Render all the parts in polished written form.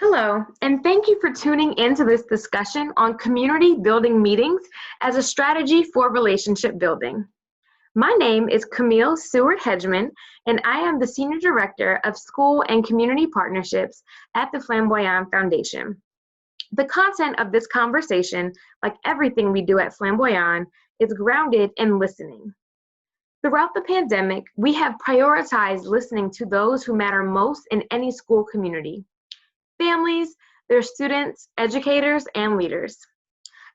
Hello, and thank you for tuning into this discussion on community building meetings as a strategy for relationship building. My name is Camille Seward Hedgeman, and I am the Senior Director of School and Community Partnerships at the Flamboyant Foundation. The content of this conversation, like everything we do at Flamboyant, is grounded in listening. Throughout the pandemic, we have prioritized listening to those who matter most in any school community: families, their students, educators, and leaders.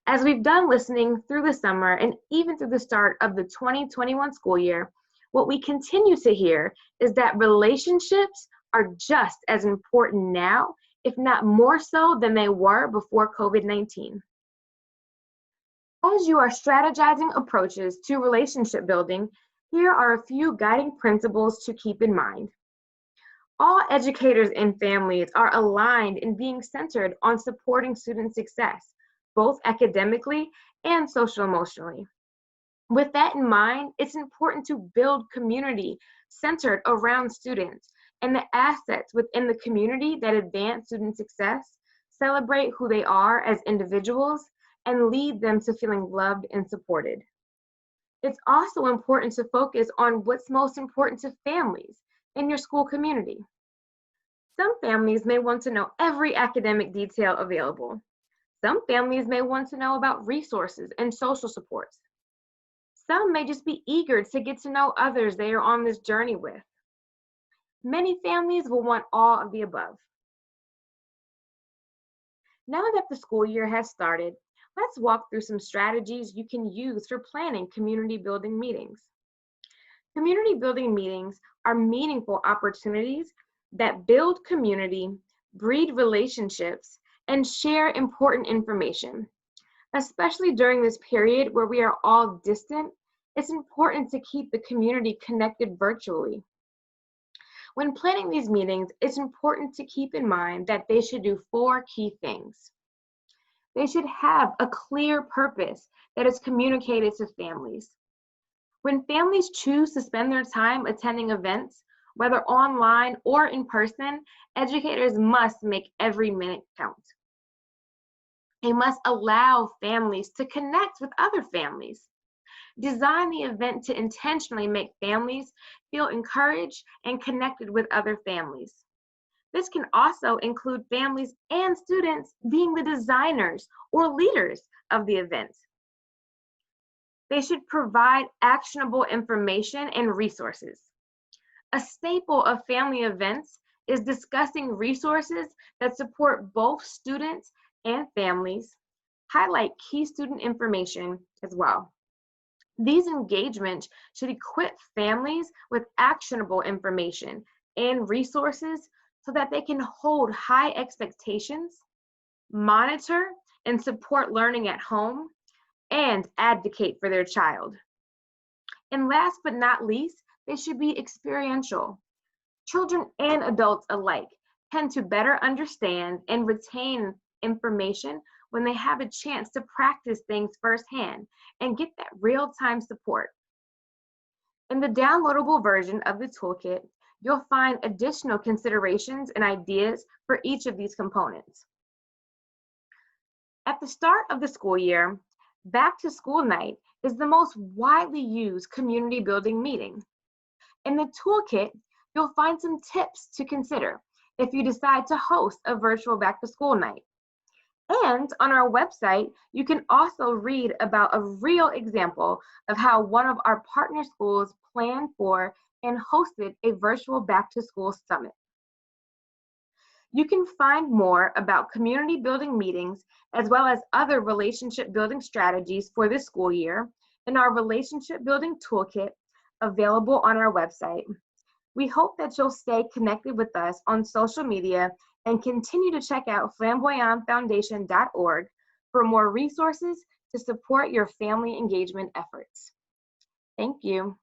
As we've done listening through the summer and even through the start of the 2021 school year, what we continue to hear is that relationships are just as important now, if not more so than they were before COVID-19. As you are strategizing approaches to relationship building, here are a few guiding principles to keep in mind. All educators and families are aligned in being centered on supporting student success, both academically and social-emotionally. With that in mind, it's important to build community centered around students and the assets within the community that advance student success, celebrate who they are as individuals, and lead them to feeling loved and supported. It's also important to focus on what's most important to families in your school community. Some families may want to know every academic detail available. Some families may want to know about resources and social supports. Some may just be eager to get to know others they are on this journey with. Many families will want all of the above. Now that the school year has started, let's walk through some strategies you can use for planning community building meetings. Community building meetings are meaningful opportunities that build community, breed relationships, and share important information. Especially during this period where we are all distant, it's important to keep the community connected virtually. When planning these meetings, it's important to keep in mind that they should do 4 key things. They should have a clear purpose that is communicated to families. When families choose to spend their time attending events, whether online or in person, educators must make every minute count. They must allow families to connect with other families. Design the event to intentionally make families feel encouraged and connected with other families. This can also include families and students being the designers or leaders of the event. They should provide actionable information and resources. A staple of family events is discussing resources that support both students and families, highlight key student information as well. These engagements should equip families with actionable information and resources so that they can hold high expectations, monitor and support learning at home, and advocate for their child. And last but not least, they should be experiential. Children and adults alike tend to better understand and retain information when they have a chance to practice things firsthand and get that real-time support. In the downloadable version of the toolkit, you'll find additional considerations and ideas for each of these components. At the start of the school year, Back to School Night is the most widely used community building meeting. In the toolkit, you'll find some tips to consider if you decide to host a virtual Back to School Night. And on our website, you can also read about a real example of how one of our partner schools planned for and hosted a virtual Back to School Summit. You can find more about community building meetings as well as other relationship building strategies for this school year in our relationship building toolkit available on our website. We hope that you'll stay connected with us on social media and continue to check out flamboyantfoundation.org for more resources to support your family engagement efforts. Thank you.